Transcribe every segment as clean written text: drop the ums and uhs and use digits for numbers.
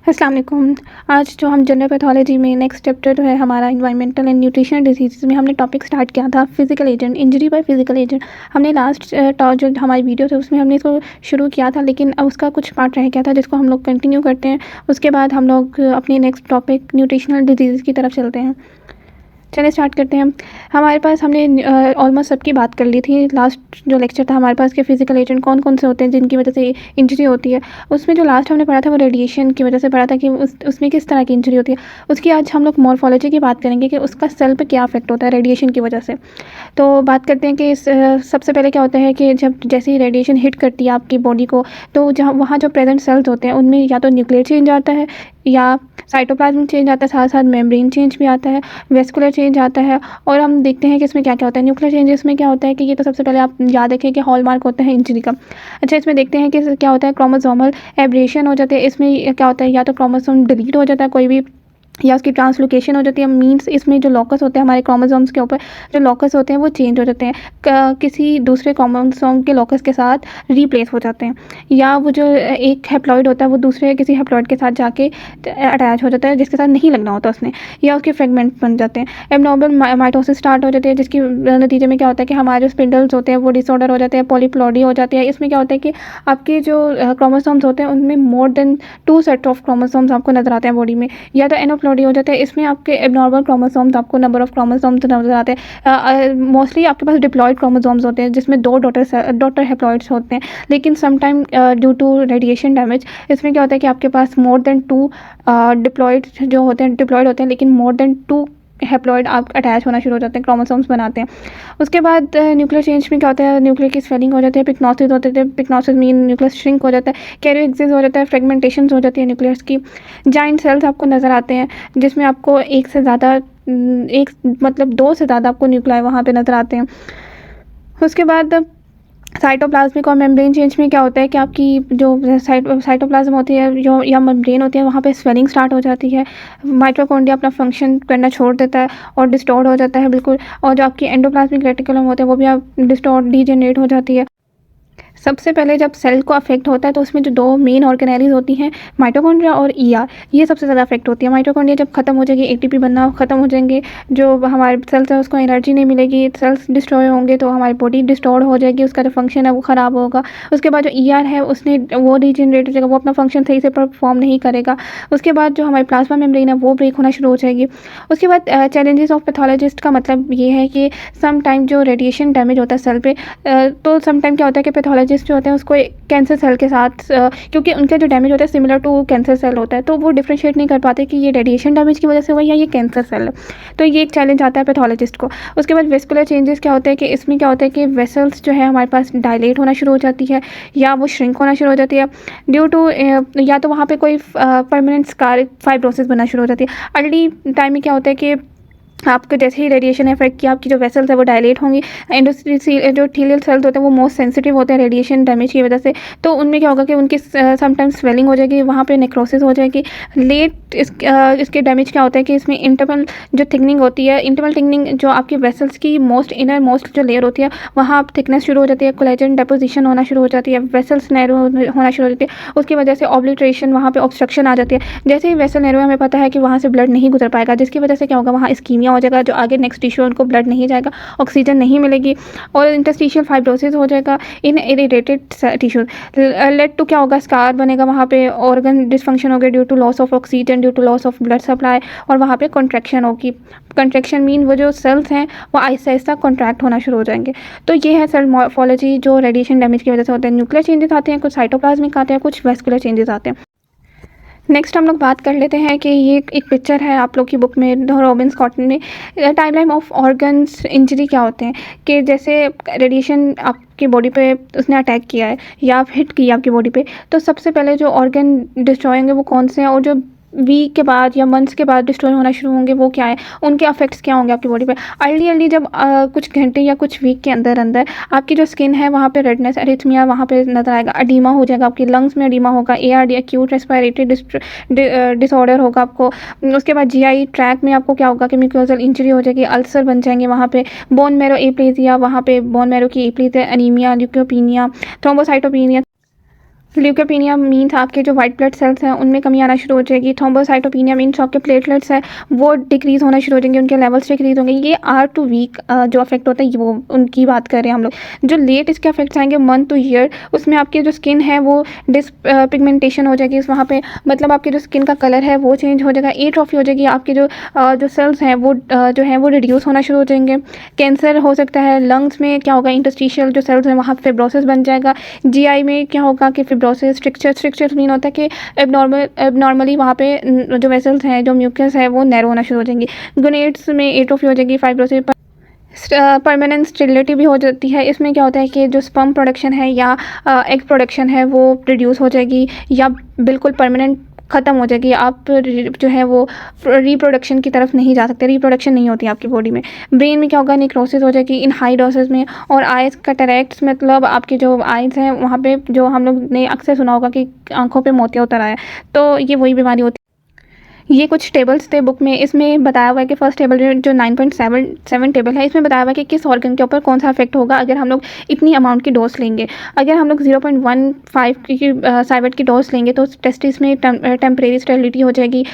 अस्सलाम वालेकुम। आज जो हम जनरल पैथोलॉजी में नेक्स्ट चैप्टर जो है हमारा एनवायरमेंटल एंड न्यूट्रिशनल डिजीज़ में हमने टॉपिक स्टार्ट किया था physical agent, injury by physical agent. हमने लास्ट जो हमारी वीडियो थी उसमें हमने इसको शुरू किया था, लेकिन अब उसका कुछ पार्ट रह गया था जिसको हम लोग कंटिन्यू करते हैं। उसके बाद हम लोग अपनी नेक्स्ट टॉपिक न्यूट्रिशनल डिजीज़ की तरफ चलते हैं। चलिए स्टार्ट करते हैं। हमारे पास हमने ऑलमोस्ट सबकी बात कर ली थी लास्ट जो लेक्चर था हमारे पास कि फ़िज़िकल एजेंट कौन कौन से होते हैं जिनकी वजह से इंजरी होती है। उसमें जो लास्ट हमने पढ़ा था वो रेडिएशन की वजह से पढ़ा था कि उसमें किस तरह की इंजरी होती है। उसकी आज हम लोग मॉर्फोलॉजी की बात करेंगे कि उसका सेल पे क्या इफेक्ट होता है रेडिएशन की वजह से। तो बात करते हैं कि सबसे पहले क्या होता है कि जब जैसे ही रेडिएशन हिट करती है आपकी बॉडी को, तो जहाँ वहाँ जो प्रेजेंट सेल्स होते हैं उनमें या तो न्यूक्लियर चेंज आता है या साइटोप्लाज्म चेंज आता है, साथ साथ मेम्ब्रेन चेंज भी आता है, वेस्कुलर चेंज आता है। और हम देखते हैं कि इसमें क्या क्या होता है। न्यूक्लियर चेंजेस में क्या होता है कि ये तो सबसे पहले आप याद रखें कि हॉलमार्क होता है इंजरी का। अच्छा, इसमें देखते हैं कि क्या होता है, क्रोमोसोमल एब्रेशन हो जाते हैं। इसमें क्या होता है, या तो क्रोमोसोम डिलीट हो जाता है कोई भी, या उसकी ट्रांसलोकेशन हो जाती है। मीन्स इसमें जो लॉकस होते हैं हमारे क्रोमोसोम्स के ऊपर जो लॉकस होते हैं वो चेंज हो जाते हैं, किसी दूसरे क्रोमोसोम के लॉकस के साथ रिप्लेस हो जाते हैं, या वो जो एक हैप्लॉइड होता है वो दूसरे किसी हैप्लॉइड के साथ जाके अटैच हो जाता है जिसके साथ नहीं लगना होता उसने, या उसके फ्रेगमेंट बन जाते हैं। एबनॉर्मल माइटोसिस स्टार्ट हो जाती है जिसकी नतीजे में क्या होता है कि हमारे जो स्पिंडल्स होते हैं वो डिसऑर्डर हो जाते हैं, पॉलीप्लॉइडी हो जाती है। इसमें क्या होता है कि आपके जो क्रोमोसोम्स होते हैं उनमें more than 2 set of chromosomes आपको नजर आते हैं बॉडी में, या तो एनोप्लॉइडी हो जाता है। इसमें आपके एबनॉर्मल क्रोमोसोम्स आपको नंबर ऑफ क्रोमोसोम्स नजर आते हैं। मोस्टली आपके पास डिप्लॉइड क्रोमोसोम्स होते हैं जिसमें 2 डॉटर हैप्लॉइड्स होते हैं, लेकिन sometime due to radiation damage इसमें क्या होता है कि आपके पास मोर देन 2 डिप्लॉइड जो होते हैं डिप्लॉइड होते हैं, लेकिन मोर देन 2 हैप्लॉइड आप अटैच होना शुरू हो जाते हैं, क्रोमोसोम्स बनाते हैं। उसके बाद न्यूक्लियर चेंज में क्या होता है, न्यूक्लियर की स्वेलिंग हो जाती है, पिक्नोसिस होते थे, पिक्नोसिस मीन न्यूक्लियस श्रिंक हो जाता है, कैरियोक्सिस हो जाता है, फ्रेगमेंटेशन हो जाती है न्यूक्लियस की। जाइंट सेल्स आपको नज़र आते हैं जिसमें आपको एक से ज़्यादा एक मतलब 2 से ज़्यादा आपको न्यूक्लियाई वहाँ पे नज़र आते हैं। उसके बाद साइटोप्लाज्मिक और मेम्ब्रेन चेंज में क्या होता है कि आपकी जो साइटोप्लाज्म होती है जो या मेम्ब्रेन होती है वहाँ पे स्वेलिंग स्टार्ट हो जाती है, माइटोकॉन्ड्रिया अपना फंक्शन करना छोड़ देता है और डिस्टॉर्ड हो जाता है बिल्कुल। और जो आपकी एंडोप्लाज्मिक रेटिकुलम होते हैं वो भी आप डिस्टॉर्ड डीजेनरेट हो जाती है। सबसे पहले जब सेल को अफेक्ट होता है तो उसमें जो 2 मेन ऑर्गेनेलीज होती हैं, माइटोकॉन्ड्रिया और ईआर, ये सबसे ज़्यादा अफेक्ट होती है। माइटोकॉन्ड्रिया जब खत्म हो जाएगी, एटीपी बनना खत्म हो जाएंगे, जो हमारे सेल्स है उसको एनर्जी नहीं मिलेगी, सेल्स डिस्ट्रॉय होंगे तो हमारी बॉडी डिस्टॉर्ड हो जाएगी, उसका जो फंक्शन है वो ख़राब होगा। उसके बाद जो ईआर है उसने वो रीजनरेट हो जाएगा, वो अपना फंक्शन सही से परफॉर्म नहीं करेगा। उसके बाद जो हमारी प्लाज्मा मेम्ब्रेन है वो ब्रेक होना शुरू हो जाएगी। उसके बाद चैलेंजेस ऑफ पैथोलॉजिस्ट का मतलब ये है कि सम टाइम जो रेडिएशन डैमेज होता है सेल पे, तो सम टाइम क्या होता है कि पैथोलॉजिस्ट जो होते हैं उसको कैंसर सेल के साथ, क्योंकि उनका जो डैमेज होता है सिमिलर टू कैंसर सेल होता है, तो वो डिफ्रेंशिएट नहीं कर पाते कि ये रेडिएशन डैमेज की वजह से हुआ या ये कैंसर सेल है। तो ये एक चैलेंज आता है पैथोलॉजिस्ट को। उसके बाद वेस्कुलर चेंजेस क्या होते हैं कि इसमें क्या होता है कि वेसल्स जो है हमारे पास डायलेट होना शुरू हो जाती है या वो श्रिंक होना शुरू हो जाती है ड्यू टू, या तो वहाँ पर कोई परमानेंट स्कार फाइब्रोसिस बनना शुरू हो जाती है। अर्ली टाइम में क्या होता है कि आपको जैसे ही रेडिएशन इफेक्ट किया आपकी जो वेसल्स है वो डायलेट होंगी। एंडोथेलियल सेल्स होते हैं वो मोस्ट सेंसिटिव होते हैं रेडिएशन डैमेज की वजह से, तो उनमें क्या होगा कि उनकी समटाइम्स स्वेलिंग हो जाएगी, वहाँ पे नेक्रोसिस हो जाएगी। लेट इसके डैमेज क्या होता है कि इसमें इंटरनल जो थिकनिंग होती है, इंटरनल थिकनिंग जो आपकी वेसल्स की इनर मोस्ट जो लेयर होती है वहाँ आप थिकनेस शुरू हो जाती है, कोलेजन डेपोजिशन होना शुरू हो जाती है, वेसल्स नैरो होना शुरू हो जाती है। उसकी वजह से ऑब्लिट्रेशन, वहाँ पे ऑब्स्ट्रक्शन आ जाती है। जैसे ही वेसल नैरो हमें पता है कि वहाँ से ब्लड नहीं गुजर पाएगा, जिसकी वजह से क्या होगा वहाँ इस्कीमिया हो जाएगा, जो आगे नेक्स्ट टिश्यू उनको ब्लड नहीं जाएगा, ऑक्सीजन नहीं मिलेगी और इंटरस्टिशियल फाइब्रोसिस हो जाएगा इन इरिटेटेड टिश्यूज। लेड टू क्या होगा, स्कार बनेगा, वहाँ पे ऑर्गन डिसफंक्शन हो गया due to loss of oxygen, due to loss of blood supply, और वहाँ पे कॉन्ट्रैक्शन होगी। कॉन्ट्रैक्शन मीन वो जो सेल्स हैं वो आहिस्ता आहिस्ता कॉन्ट्रैक्ट होना शुरू हो जाएंगे। तो ये है सेल मॉर्फोलॉजी जो रेडिएशन डैमेज की वजह से होता है। न्यूक्लियर चेंजेस आते हैं, कुछ साइटोप्लाज्मिक आते हैं, कुछ वेस्कुलर चेंजेस आते हैं। नेक्स्ट हम लोग बात कर लेते हैं कि ये एक पिक्चर है आप लोग की बुक में, रॉबिन स्कॉट ने टाइमलाइन ऑफ ऑर्गन्स इंजरी क्या होते हैं कि जैसे रेडिएशन आपकी बॉडी पे उसने अटैक किया है या हिट किया आपकी बॉडी पे, तो सबसे पहले जो ऑर्गन डिस्ट्रॉय होंगे वो कौन से हैं, और जो वीक के बाद या मंथ्स के बाद डिस्ट्रॉय होना शुरू होंगे वो क्या है, उनके अफेक्ट्स क्या होंगे आपकी बॉडी पे। अर्ली जब कुछ घंटे या कुछ वीक के अंदर आपकी जो स्किन है वहाँ पे रेडनेस, एरिथमिया वहाँ पे नजर आएगा, अडीमा हो जाएगा, आपकी लंग्स में अडीमा होगा, ARD एक्यूट रेस्पिरेटरी डिसऑर्डर होगा आपको। उसके बाद GI ट्रैक में आपको क्या होगा कि म्यूकोजल इंजरी हो जाएगी, अल्सर बन जाएंगे वहाँ पे, बोन मैरो एप्लेजिया, वहाँ पे बोन मैरो की aplasia, anaemia, leukopenia, thrombocytopenia, leukopenia means आपके जो वाइट ब्लड सेल्स हैं उनमें कमी आना शुरू हो जाएगी। थ्रोम्बोसाइटोपेनिया मीन्स आपके प्लेटलेट्स हैं वो डिक्रीज़ होना शुरू हो जाएंगे, उनके लेवल्स डिक्रीज़ होंगे। ये आर टू वीक जो अफेक्ट होता है वो उनकी बात कर रहे हैं हम लोग। जो लेट इसके अफेक्ट्स आएंगे मंथ टू ईयर, उसमें आपकी जो स्किन है वो पिगमेंटेशन हो जाएगी वहाँ पे, मतलब आपकी जो स्किन का कलर है वो चेंज हो जाएगा। एट्रोफी हो जाएगी, आपके जो सेल्स हैं वो जो है वो रिड्यूस होना शुरू हो जाएंगे। कैंसर हो सकता है। लंग्स में क्या होगा, इंटरस्टिशियल जो सेल्स हैं वहाँ फिब्रोसिस बन जाएगा। जीआई में क्या होगा कि फिब्रोसिस, स्ट्रिक्चर मीन होता है कि एबनॉर्मली वहाँ पे जो वेसल्स हैं, जो म्यूकस है वो नैरो होना शुरू हो जाएंगी। गोनेड्स में एट्रोफी हो जाएगी, फाइब्रोसिस, परमानेंट स्टेरिलिटी भी हो जाती है। इसमें क्या होता है कि जो स्पर्म प्रोडक्शन है या एग प्रोडक्शन है वो रिड्यूस हो जाएगी या बिल्कुल परमानेंट ख़त्म हो जाएगी। आप जो है वो रिप्रोडक्शन की तरफ नहीं जा सकते, रिप्रोडक्शन नहीं होती आपकी बॉडी में। ब्रेन में क्या होगा, निक्रोसिस हो जाएगी इन हाई डोसेज में। और आइज़ कैटरैक्ट्स, मतलब आपके जो आइज़ हैं वहाँ पे जो हम लोग ने अक्सर सुना होगा कि आंखों पे मोतिया उतर आया, तो ये वही बीमारी होती है। ये कुछ टेबल्स थे बुक में, इसमें बताया हुआ है कि फर्स्ट टेबल जो 9.7 टेबल है, इसमें बताया हुआ है कि किस ऑर्गन के ऊपर कौन सा इफेक्ट होगा अगर हम लोग इतनी अमाउंट की डोज लेंगे। अगर हम लोग 0.15 की साइबेट की डोज लेंगे तो टेस्टिस में टेम्परेरी स्टेरिलिटी हो जाएगी,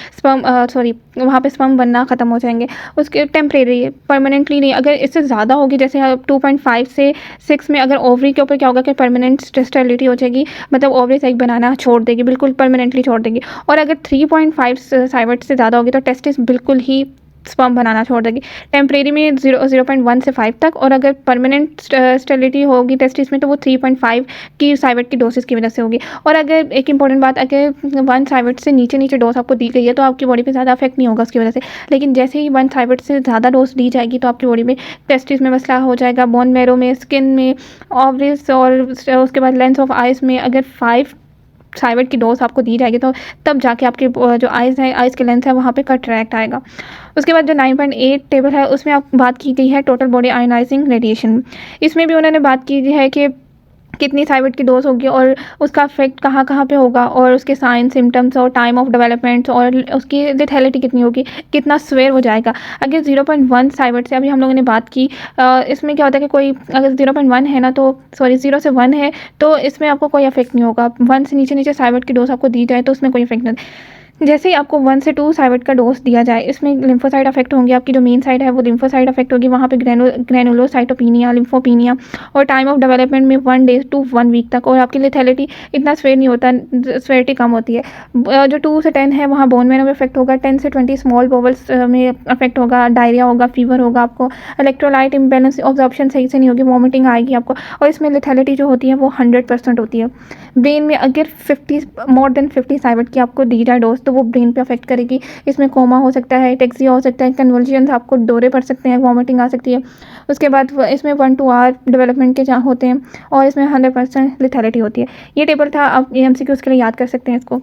वहाँ पे स्पर्म बनना ख़त्म हो जाएंगे। उसके टेम्परेरी, परमानेंटली नहीं। अगर इससे ज़्यादा होगी, जैसे 2.5 से 6 में अगर ओवरी के ऊपर क्या होगा कि परमानेंट स्टेरिलिटी हो जाएगी, मतलब ओवरी एग बनाना छोड़ देगी, बिल्कुल परमानेंटली छोड़ देगी। और अगर 3.5 साइबेट से ज़्यादा होगी तो टेस्टिस बिल्कुल ही स्पर्म बनाना छोड़ देगी। टेम्परेरी में 0.1 से 5 तक, और अगर परमानेंट स्टेरिलिटी होगी टेस्टिस में तो वो 3.5 की साइबेट की डोसेस की वजह से होगी। और अगर एक इंपॉर्टेंट बात, अगर 1 साइबेट से नीचे डोज आपको दी गई है तो आपकी बॉडी पे ज़्यादा अफेक्ट नहीं होगा उसकी वजह से। लेकिन जैसे ही 1 साइबेट से ज़्यादा डोज दी जाएगी तो आपकी बॉडी में टेस्टिस में मसला हो जाएगा, बोन मैरो में, स्किन में, ओवरीज, और उसके बाद लेंस ऑफ आइज़ में अगर 5 साइबेट की डोज आपको दी जाएगी तो तब जाके आपके जो आइज़ है, आइज़ के लेंस है वहाँ पे कटरैक्ट आएगा। उसके बाद जो 9.8 टेबल है उसमें आप बात की गई है टोटल बॉडी आयोनाइजिंग रेडिएशन। इसमें भी उन्होंने बात की है कि कितनी साइबेट की डोज होगी और उसका इफेक्ट कहाँ कहाँ पे होगा, और उसके साइन सिम्टम्स और टाइम ऑफ डेवलपमेंट, और उसकी लेथैलिटी कितनी होगी, कितना स्वेयर हो जाएगा। अगर 0.1 साइबेट से अभी हम लोगों ने बात की, इसमें क्या होता है कि कोई अगर 0.1 है ना, तो 0 से 1 है तो इसमें आपको कोई इफेक्ट नहीं होगा। 1 से नीचे साइबेट की डोज आपको दी जाए तो उसमें कोई इफेक्ट नहीं। जैसे ही आपको 1 से 2 साइबेट का डोज दिया जाए, इसमें लिम्फोसाइट अफेक्ट होंगे, आपकी जो मेन साइड है वो लिम्फोसाइट अफेक्ट होगी, वहाँ पे ग्रेनुलोसाइटोपिनिया, लिम्फोपिनिया, और टाइम ऑफ डेवलपमेंट में 1 डे to 1 वीक तक। और आपकी लेथैलिटी इतना स्वेयर नहीं होता, स्वेरिटी कम होती है। जो 2 से 10 है वहाँ बोन मैरो में इफेक्ट होगा, 10 से 20 स्मॉल बॉवल्स में अफेक्ट होगा, डायरिया होगा, फीवर होगा, आपको इलेक्ट्रोलाइट इम्बेलेंस, ऑब्जॉर्प्शन सही से नहीं होगी, वॉमिटिंग आएगी आपको। और इसमें लेथैलिटी जो होती है वो 100% होती है। ब्रेन में अगर more than 50 साइबेट की आपको दी जाए डोज तो वो ब्रेन पे अफेक्ट करेगी। इसमें कोमा हो सकता है, टेक्सिया हो सकता है, कन्वल्जन्स, आपको दौरे पड़ सकते हैं, वॉमिटिंग आ सकती है। उसके बाद इसमें 1 to 2 आवर डेवलपमेंट के होते हैं, और इसमें 100% लिथैलिटी होती है। ये टेबल था, आप एमसीक्यू उसके लिए याद कर सकते हैं इसको।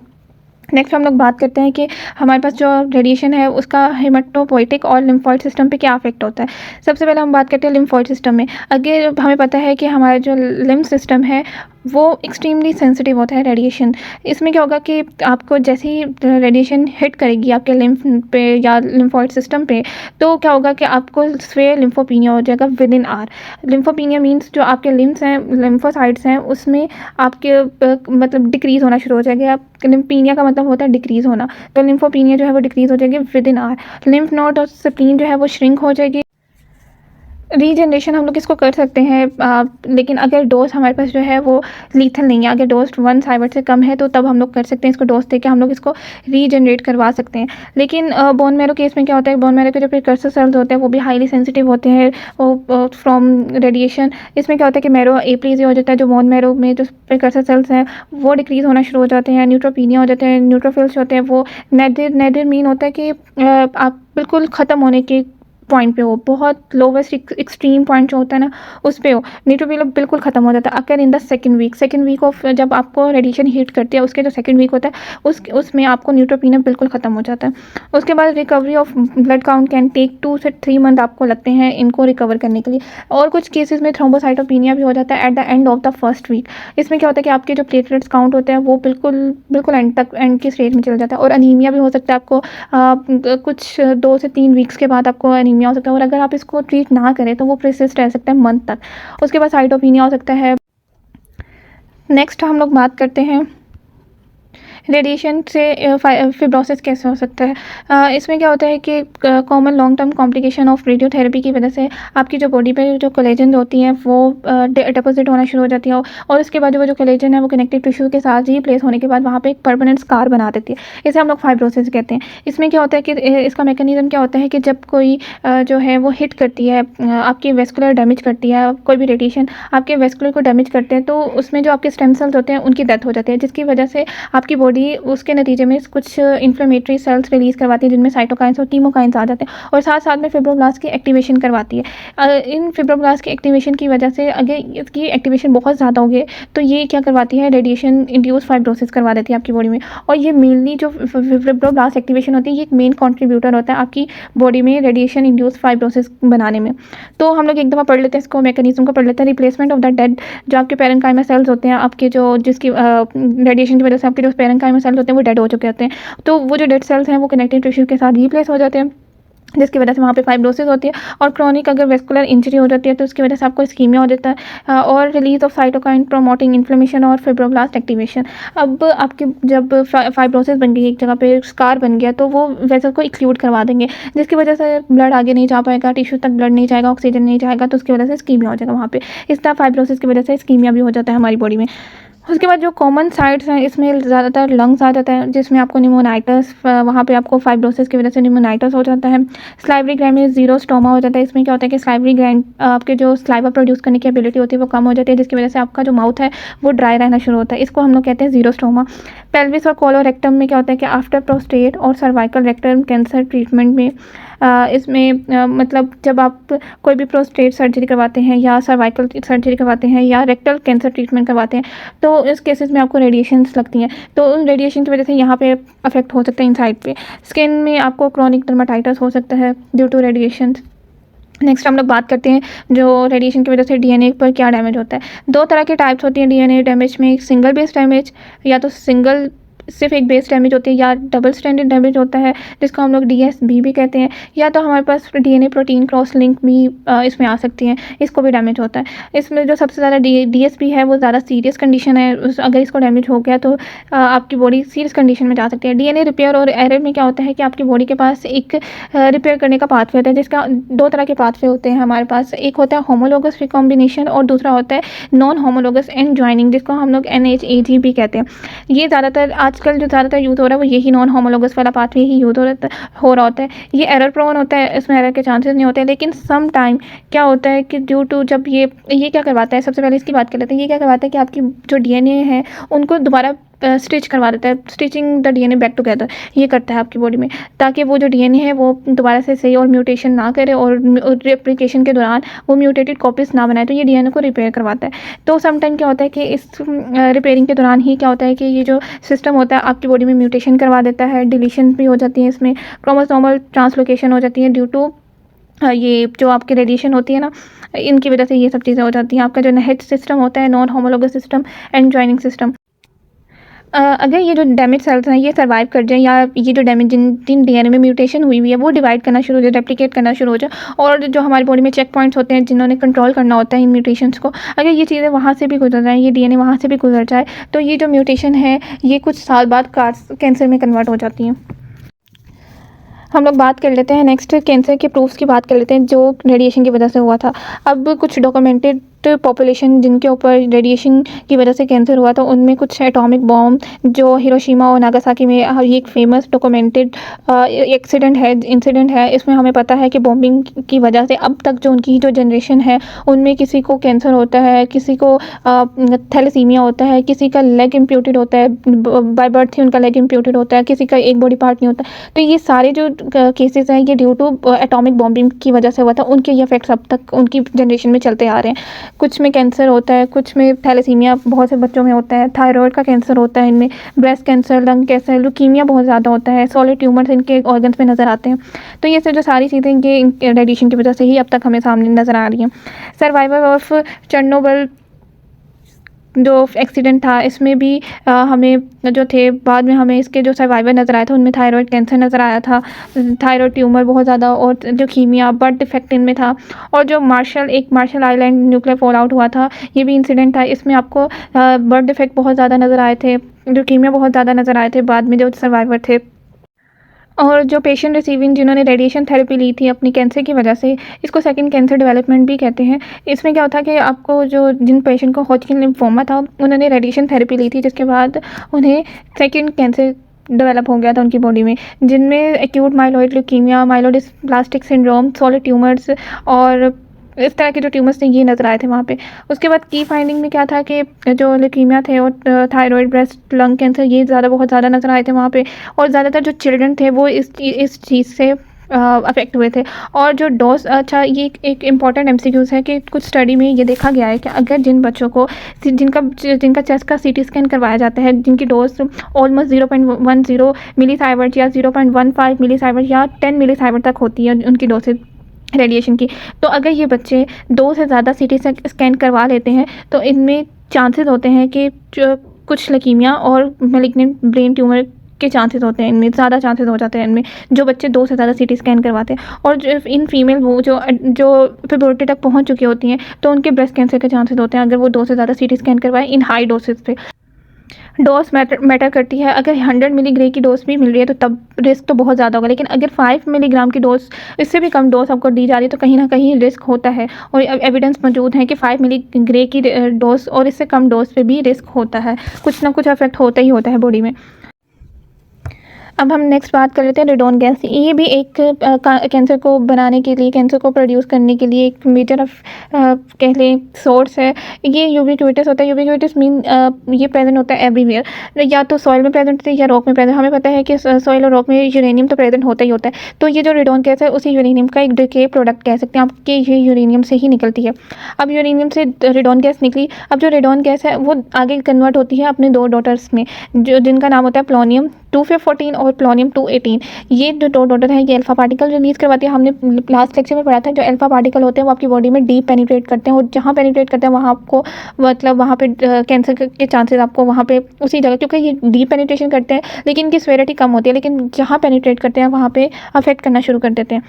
नेक्स्ट हम लोग बात करते हैं कि हमारे पास जो रेडिएशन है उसका हेमाटोपोइटिक और लिम्फॉइड सिस्टम पे क्या इफेक्ट होता है। सबसे पहले हम बात करते हैं लिम्फॉइड सिस्टम में। अगर हमें पता है कि हमारा जो लिम्फ सिस्टम है वो एक्सट्रीमली सेंसिटिव होता है रेडिएशन। इसमें क्या होगा कि आपको जैसे ही रेडिएशन हिट करेगी आपके लिम्फ पे या लिम्फॉइड सिस्टम पे, तो क्या होगा कि आपको स्वेयर लिम्फोपीनिया हो जाएगा विद इन आवर। लिम्फोपीनिया मीन्स जो आपके लिम्फ्स हैं, लिम्फोसाइट्स हैं, उसमें आपके मतलब डिक्रीज़ होना शुरू हो जाएगा। लिम्फीनिया का मतलब होता है डिक्रीज़ होना, तो लिम्फोपीनिया जो है वो डिक्रीज़ हो जाएगी within hour. Lymph node और स्प्लीन जो है वो श्रिंक हो जाएगी। रीजनरेशन हम लोग इसको कर सकते हैं, लेकिन अगर डोज हमारे पास जो है वो लीथल नहीं है, अगर डोज 1 साइबेट से कम है तो तब हम लोग कर सकते हैं इसको, डोज देके हम लोग इसको रीजनरेट करवा सकते हैं। लेकिन बोन मैरो केस में क्या होता है, बोन मैरो के जो प्रिकर्सर सेल्स होते हैं वो भी हाईली सेंसिटिव होते हैं वो फ्रॉम रेडिएशन। इसमें क्या होता है कि मैरो एप्लीजिया हो जाता है, जो बोन मैरो में जो प्रिकर्सर सेल्स हैं वो डिक्रीज़ होना शुरू हो जाते हैं, न्यूट्रोपीनिया हो जाते हैं, न्यूट्रोफिल्स होते हैं वो नेदर मीन होता है कि आप बिल्कुल ख़त्म होने के पॉइंट पे हो, बहुत लोवेस्ट एक्सट्रीम पॉइंट जो होता है ना उस पे हो। न्यूट्रोफिल बिल्कुल ख़त्म हो जाता है अगर in the second week of, जब आपको रेडिएशन हीट करती है उसके जो सेकंड वीक होता है उसमें आपको न्यूट्रोपीनिया बिल्कुल ख़त्म हो जाता है। उसके बाद recovery of blood count can take 2 से 3 मंथ आपको लगते हैं इनको रिकवर करने के लिए। और कुछ केसेस में थ्रोम्बोसाइटोपिनिया भी हो जाता है at the end of the first week. इसमें क्या होता है कि आपके जो प्लेटलेट्स काउंट होते हैं वो बिल्कुल एंड की स्टेज में चल जाता है। और अनीमिया भी हो सकता है आपको कुछ 2 से 3 वीक्स के बाद आपको अनीमिया हो सकता है, और अगर आप इसको ट्रीट ना करें तो वो प्रेसिस्ट रह सकता है मंथ तक। उसके बाद साइटोपिनिया हो सकता है। नेक्स्ट हम लोग बात करते हैं रेडिएशन से फिब्रोसिस कैसे हो सकता है। इसमें क्या होता है कि common long term complication of radiotherapy की वजह से आपकी जो बॉडी पे जो कोलेजन होती हैं वो डिपॉजिट होना शुरू हो जाती है, और उसके बाद वो जो कोलेजन है वो कनेक्टिव टिश्यू के साथ रिप्लेस होने के बाद वहाँ पे एक परमानेंट स्कार बना देती है। इसे हम लोग फाइब्रोसिस कहते हैं। इसमें क्या होता है कि इसका मैकेनिज्म क्या होता है कि जब कोई जो है वो हिट करती है, आपकी वेस्कुलर डैमेज करती है, कोई भी रेडिएशन आपके वेस्कुलर को डैमेज करते हैं, तो उसमें जो आपके स्टेम सेल्स होते हैं उनकी डेथ हो जाती है, जिसकी वजह से आपकी बॉडी उसके नतीजे में कुछ इन्फ्लेमेटरी सेल्स रिलीज करवाती है जिनमें साइटोकाइंस और कीमोकाइंस आ जाते हैं, और साथ साथ में फिब्रोब्लास्ट की एक्टिवेशन करवाती है। इन फिब्रोब्लास्ट की एक्टिवेशन की वजह से अगर इसकी एक्टिवेशन बहुत ज़्यादा होगी तो ये क्या करवाती है, रेडिएशन इंड्यूस फाइब्रोसिस करवा देती है आपकी बॉडी में। और ये मेनली जो फिब्रोब्लास्ट एक्टिवेशन होती है ये एक मेन कॉन्ट्रीब्यूटर होता है आपकी बॉडी में रेडिएशन इंड्यूस फाइब्रोसिस बनाने में। तो हम लोग एक दफ़ा पढ़ लेते हैं इसको, मैकेनिज्म को पढ़ लेते हैं। रिप्लेसमेंट ऑफ द डेड, जो आपके पेरेन्काइमा सेल्स होते हैं आपके जो जिसकी रेडिएशन की वजह से आपके जो पेरेन्काइमा सेल्स होते हैं वो डेड हो चुके होते हैं, तो वो जो डेड सेल्स हैं वो कनेक्टिव टिश्यू के साथ रिप्लेस हो जाते हैं, जिसकी वजह से वहाँ पे फाइब्रोसिस होती है। और क्रोनिक अगर वेस्कुलर इंजरी हो जाती है तो उसकी वजह से आपको इस्कीमिया हो जाता है, और release of cytokine promoting inflammation और फिब्रोब्लास्ट एक्टिवेशन। अब आपकी जब फाइब्रोसिस बन गई, एक जगह पे स्कार बन गया, तो वो वेसल को एक्सक्लूड करवा देंगे, जिसकी वजह से ब्लड आगे नहीं जा पाएगा, टिश्यू तक ब्लड नहीं जाएगा, ऑक्सीजन नहीं जाएगा, तो उसकी वजह से इस्कीमिया हो जाएगा वहाँ पे। इस तरह फाइब्रोसिस की वजह से इस्कीमिया भी हो जाता है हमारी बॉडी में। उसके बाद जो कॉमन साइट्स हैं इसमें ज़्यादातर लंग्स आ जाता है, जिसमें आपको निमोनाइटिस, वहाँ पे आपको फाइब्रोसिस की वजह से निमोनाइटिस हो जाता है। स्लाइवरी ग्लैंड में ज़ीरोस्टोमा हो जाता है। इसमें क्या होता है कि स्लाइवरी ग्लैंड आपके जो स्लाइवा प्रोड्यूस करने की एबिलिटी होती है वो कम हो जाती है, जिसकी वजह से आपका जो माउथ है वो ड्राई रहना शुरू होता है। इसको हम लोग कहते हैं ज़ीरोस्टोमा। पेल्विस और कोलोरेक्टम में क्या होता है कि आफ्टर प्रोस्टेट और सर्वाइकल रेक्टम कैंसर ट्रीटमेंट में इसमें मतलब जब आप कोई भी प्रोस्टेट सर्जरी करवाते हैं या सर्वाइकल सर्जरी करवाते हैं या रेक्टल कैंसर ट्रीटमेंट करवाते हैं, तो इस केसेस में आपको रेडिएशंस लगती हैं, तो उन रेडिएशन की वजह से यहाँ पे अफेक्ट हो सकते हैं इन साइड पे। स्किन में आपको क्रॉनिक डर्माटाइटिस हो सकता है ड्यू टू रेडिएशन। नेक्स्ट हम लोग बात करते हैं जो रेडिएशन की वजह से डीएनए पर क्या डैमेज होता है। दो तरह के टाइप्स होती हैं डीएनए डैमेज में, सिंगल बेस डैमेज, या तो सिंगल सिर्फ एक बेस डैमेज होती है, या डबल स्ट्रैंडेड डैमेज होता है जिसको हम लोग डीएसबी भी कहते हैं, या तो हमारे पास डीएनए प्रोटीन क्रॉस लिंक भी इसमें आ सकती हैं, इसको भी डैमेज होता है। इसमें जो सबसे ज़्यादा डीएसबी है वो ज़्यादा सीरियस कंडीशन है, अगर इसको डैमेज हो गया तो आपकी बॉडी सीरियस कंडीशन में जा सकती है। डीएनए रिपेयर और एरर में क्या होता है कि आपकी बॉडी के पास एक रिपेयर करने का पाथवे होता है, जिसका दो तरह के पाथवे होते हैं हमारे पास। एक होता है होमोलोगस रिकॉम्बिनेशन और दूसरा होता है नॉन होमोलोगस एंड ज्वाइनिंग, जिसको हम लोग NHAG भी कहते हैं। ये ज़्यादातर आजकल जो ज़्यादातर यूज़ हो रहा है वो यही नॉन होमोलोगस वाला पाथवे ही यूज़ हो रहा होता है। ये एरर प्रोन होता है, इसमें एरर के चांसेस नहीं होते, लेकिन सम टाइम क्या होता है कि ड्यू टू जब ये क्या करवाता है, सबसे पहले इसकी बात कर लेते हैं। ये क्या करवाता है कि आपकी जो डीएनए है उनको दोबारा स्टिच करवा देता है, stitching the DNA back together ये करता है आपकी बॉडी में, ताकि वो जो डीएनए है वो दोबारा से सही और म्यूटेशन ना करे और रेप्लिकेशन के दौरान वो म्यूटेटेड कॉपीज ना बनाए, तो ये डीएनए को रिपेयर करवाता है। तो समटाइम क्या होता है कि इस रिपेयरिंग के दौरान ही क्या होता है कि ये जो सिस्टम होता है आपकी बॉडी में म्यूटेशन करवा देता है, डिलीशन भी हो जाती है, इसमें क्रोमोसोमल ट्रांसलोकेशन हो जाती है ड्यू टू ये जो आपकी रेडिएशन होती है ना, इनकी वजह से ये सब चीज़ें हो जाती हैं। आपका जो नेक्स्ट सिस्टम होता है non homologous system and joining system, अगर ये जो डैमेज सेल्स हैं ये सर्वाइव कर जाएं, या ये जो डैमेज जिन डीएनए में म्यूटेशन हुई है वो डिवाइड करना शुरू हो जाए, रेप्लिकेट करना शुरू हो जाए, और जो हमारी बॉडी में चेक पॉइंट्स होते हैं जिन्होंने कंट्रोल करना होता है इन म्यूटेशंस को, अगर ये चीज़ें वहाँ से भी गुजर जाएँ, ये डीएनए वहाँ से भी गुजर जाए, तो ये जो म्यूटेशन है ये कुछ साल बाद कैंसर में कन्वर्ट हो जाती हैं। हम लोग बात कर लेते हैं नेक्स्ट कैंसर के प्रूफ्स की बात कर लेते हैं जो रेडिएशन की वजह से हुआ था। अब कुछ डॉक्यूमेंटेड पॉपुलेशन जिनके ऊपर रेडिएशन की वजह से कैंसर हुआ था, उनमें कुछ एटॉमिक बॉम्ब जो हिरोशिमा और नागासाकी में ये एक फेमस डॉक्यूमेंटेड इंसिडेंट है। इसमें हमें पता है कि बॉम्बिंग की वजह से अब तक जो उनकी जो जनरेशन है उनमें किसी को कैंसर होता है, किसी को थैलेसीमिया होता है, किसी का लेग इम्प्यूटेड होता है, बाय बर्थ ही उनका लेग इम्प्यूटेड होता है, किसी का एक बॉडी पार्ट नहीं होता। तो ये सारे जो केसेस हैं ये ड्यू टू एटॉमिक बॉम्बिंग की वजह से हुआ था, उनके ये इफेक्ट्स अब तक उनकी जनरेशन में चलते आ रहे हैं। कुछ में कैंसर होता है, कुछ में थैलेसीमिया बहुत से बच्चों में होता है, थायराइड का कैंसर होता है इनमें, breast cancer, lung cancer, leukaemia बहुत ज़्यादा होता है, सॉलिड ट्यूमर्स इनके ऑर्गन्स में नज़र आते हैं। तो ये सब जो सारी चीज़ें ये रेडिएशन की वजह से ही अब तक हमें सामने नज़र आ रही हैं। सर्वाइवल ऑफ चेरनोबिल जो एक्सीडेंट था इसमें भी हमें जो थे बाद में हमें इसके जो सर्वाइवर नज़र आए थे उनमें थायराइड कैंसर नज़र आया था, थायराइड ट्यूमर बहुत ज़्यादा और ल्यूकीमिया, बर्थ डिफेक्ट इनमें था। और जो Marshall Island nuclear fallout हुआ था, ये भी इंसिडेंट था, इसमें आपको बर्थ डिफेक्ट बहुत ज़्यादा नज़र आए थे, ल्यूकीमिया बहुत ज़्यादा नज़र आए थे बाद में जो सर्वाइवर थे। और जो पेशेंट रिसीविंग जिन्होंने रेडिएशन थेरेपी ली थी अपनी कैंसर की वजह से, इसको सेकंड कैंसर डेवलपमेंट भी कहते हैं। इसमें क्या होता है कि आपको जो जिन पेशेंट को हॉटकिन लिम्फोमा था उन्होंने रेडिएशन थेरेपी ली थी, जिसके बाद उन्हें सेकंड कैंसर डेवलप हो गया था उनकी बॉडी में, जिनमें acute myeloid leukaemia, myelodysplastic syndrome, solid tumours और इस तरह के जो ट्यूमर्स थे ये नज़र आए थे वहाँ पे। उसके बाद की फाइंडिंग में क्या था कि जो ल्यूकीमिया थे और थायराइड, ब्रेस्ट, लंग कैंसर ये बहुत ज़्यादा नज़र आए थे वहाँ पे। और ज़्यादातर जो चिल्ड्रन थे वो इस चीज़ से अफेक्ट हुए थे। और जो डोज, अच्छा ये एक इम्पॉर्टेंट एमसीक्यूज़ है कि कुछ स्टडी में ये देखा गया है कि अगर जिन बच्चों को जिनका चेस्ट का सीटी स्कैन करवाया जाता है, जिनकी डोज ऑलमोस्ट 0.10 मिलीसाइवर्ट या 0.15 मिलीसाइवर्ट या 10 मिलीसाइवर्ट तक होती है उनकी डोसेज रेडिएशन की, तो अगर ये बच्चे 2 से ज़्यादा सीटी स्कैन करवा लेते हैं तो इनमें चांसेस होते हैं कि कुछ ल्यूकीमिया और मैलिग्नेंट ब्रेन ट्यूमर के चांसेस होते हैं, इनमें ज़्यादा चांसेस हो जाते हैं इनमें जो बच्चे 2 से ज़्यादा सीटी स्कैन करवाते हैं। और जो इन फीमेल वो जो प्यूबर्टी तक पहुंच चुकी होती हैं तो उनके ब्रेस्ट कैंसर के चांसेस होते हैं अगर वो 2 से ज़्यादा सीटी स्कैन करवाएं इन हाई डोसेज पे। डोज मैटर करती है। अगर 100 मिलीग्राम की डोज भी मिल रही है तो तब रिस्क तो बहुत ज़्यादा होगा, लेकिन अगर 5 मिलीग्राम की डोज, इससे भी कम डोज आपको दी जा रही है तो कहीं ना कहीं रिस्क होता है। और एविडेंस मौजूद है कि 5 मिलीग्राम की डोज और इससे कम डोज पे भी रिस्क होता है, कुछ ना कुछ इफेक्ट होता ही होता है बॉडी में। अब हम नेक्स्ट बात कर लेते हैं रेडोन गैस। ये भी एक कैंसर को बनाने के लिए, कैंसर को प्रोड्यूस करने के लिए एक मेजर कह लें सोर्स है। ये यूबिक्विटस होता है। यूबिक्विटस मीन ये प्रेजेंट होता है एवरीवेयर, या तो सॉइल में प्रेजेंट होता है या रॉक में प्रेजेंट। हमें पता है कि सॉइल और रॉक में यूरेनियम तो प्रेजेंट होता ही होता है, तो ये जो रेडोन गैस है उसी यूरेनियम का एक डिके प्रोडक्ट कह सकते हैं आप कि ये यूरेनियम से ही निकलती है। अब यूरेनियम से रेडोन गैस निकली, अब जो रेडोन गैस है वो आगे कन्वर्ट होती है अपने 2 डॉटर्स में, जो जिनका नाम होता है प्लोनियम 214 और प्लोनियम 218। ये जो 2 डॉटर हैं ये अल्फा पार्टिकल रिलीज करवाती है। हमने लास्ट लेक्चर में पढ़ा था जो अल्फा पार्टिकल होते हैं वो आपकी बॉडी में डीप पेनिट्रेट करते हैं, और जहाँ पेनिट्रेट करते हैं वहाँ आपको मतलब वहाँ पे कैंसर के चांसेस आपको वहाँ पे उसी जगह, क्योंकि ये डीप पेनिट्रेशन करते हैं लेकिन इनकी सेवेरिटी कम होती है, लेकिन जहाँ पेनिट्रेट करते हैं वहाँ पे अफेक्ट करना शुरू कर देते हैं।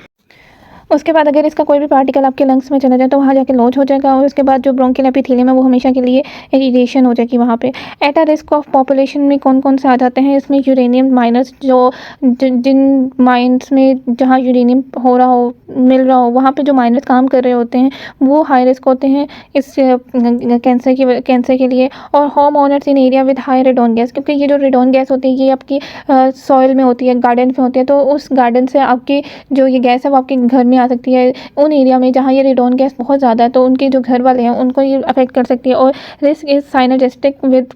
उसके बाद अगर इसका कोई भी पार्टिकल आपके लंग्स में चला जाए तो वहाँ जाके लॉन्च हो जाएगा, और उसके बाद जो ब्रोंकियल एपिथेलियम है वो हमेशा के लिए इरिटेशन हो जाएगी वहाँ पे। At a risk of population में कौन कौन से आ जाते हैं इसमें? यूरेनियम माइनस, जिन माइंस में जहाँ यूरेनियम हो रहा हो, मिल रहा हो, वहाँ पे जो माइनस काम कर रहे होते हैं वो हाई रिस्क होते हैं इस कैंसर के लिए। और home owners in area with high radon gas, क्योंकि ये जो रेडोन गैस होती है ये आपकी सॉइल में होती है, गार्डन में होती है, तो उस गार्डन से आपकी जो ये गैस है वो आपके घर में आ सकती है। उन एरिया में जहाँ ये रेडोन गैस बहुत ज़्यादा है तो उनके जो घर वाले हैं उनको ये अफेक्ट कर सकती है। और risk is synergistic with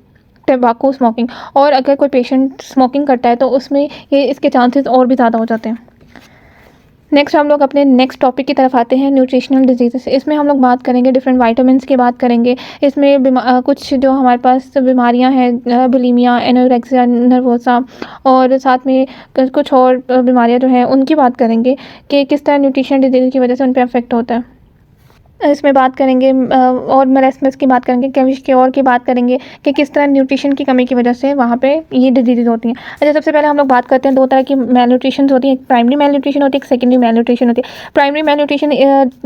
tobacco smoking, और अगर कोई पेशेंट स्मोकिंग करता है तो उसमें ये इसके चांसेस और भी ज़्यादा हो जाते हैं। नेक्स्ट हम लोग अपने नेक्स्ट टॉपिक की तरफ आते हैं, न्यूट्रिशनल डिजीज़। इसमें हम लोग बात करेंगे डिफरेंट वाइटामिन्स की बात करेंगे। इसमें कुछ जो हमारे पास बीमारियां हैं, बुलिमिया, एनोरेक्सिया नर्वोसा, और साथ में कुछ और बीमारियां जो हैं उनकी बात करेंगे कि किस तरह न्यूट्रिशनल डिजीज़ की वजह से उन पर अफेक्ट होता है। इसमें बात करेंगे और मेलेस्मस की बात करेंगे, कैविश की और की बात करेंगे कि किस तरह न्यूट्रिशन की कमी की वजह से वहाँ पे ये डिजीज़ होती हैं। अच्छा, सबसे पहले हम लोग बात करते हैं 2 तरह की मेल न्यूट्रिशन होती है, एक प्राइमरी मेल न्यूट्रिशन होती है, एक सेकेंडरी मेल न्यूट्रिशन होती है। प्राइमरी मेल न्यूट्रिशन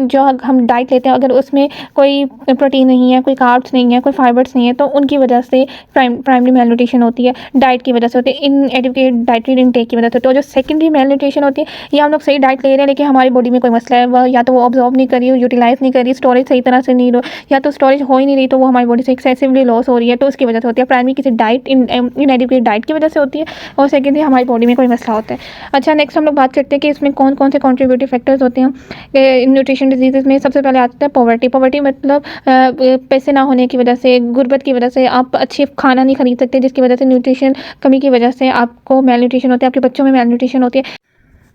जो हम डाइट लेते हैं अगर उसमें कोई प्रोटीन नहीं है, कोई कार्ब्स नहीं है, कोई फाइबर्स नहीं है, तो उनकी वजह से प्राइमरी मेल न्यूट्रिशन होती है, डाइट की वजह से होती है, इनएडिक्वेट डाइटरी इनटेक की वजह से। तो जो सेकेंडरी मेल न्यूट्रिशन होती है ये हम लोग सही डाइट ले रहे हैं लेकिन हमारी बॉडी में कोई मसला है, वह या तो वो ऑब्जॉर्व नहीं कर रही हो, यूटिलाइज नहीं कर रही, स्टोरेज सही तरह से नहीं, या तो स्टोरेज हो ही नहीं रही तो वो हमारी बॉडी से एक्सेसिवली लॉस हो रही है, तो उसकी वजह से होती है। प्राइमरी किसी डाइट इनएडिक्वेट डाइट की वजह से होती है, और सेकेंडरी हमारी बॉडी में कोई मसला होता है। अच्छा, नेक्स्ट हम लोग बात करते हैं कि इसमें कौन कौन से कॉन्ट्रीब्यूटिव फैक्टर्स होते हैं न्यूट्रिशन डिजीज़ में। सबसे पहले आता है पॉवर्टी। पॉवर्टी मतलब पैसे ना होने की वजह से, गुर्बत की वजह से आप अच्छे खाना नहीं खरीद सकते, जिसकी वजह से न्यूट्रिशन कमी की वजह से आपको मेल न्यूट्रिशन होती है, आपके बच्चों में मेल न्यूट्रिशन होती है।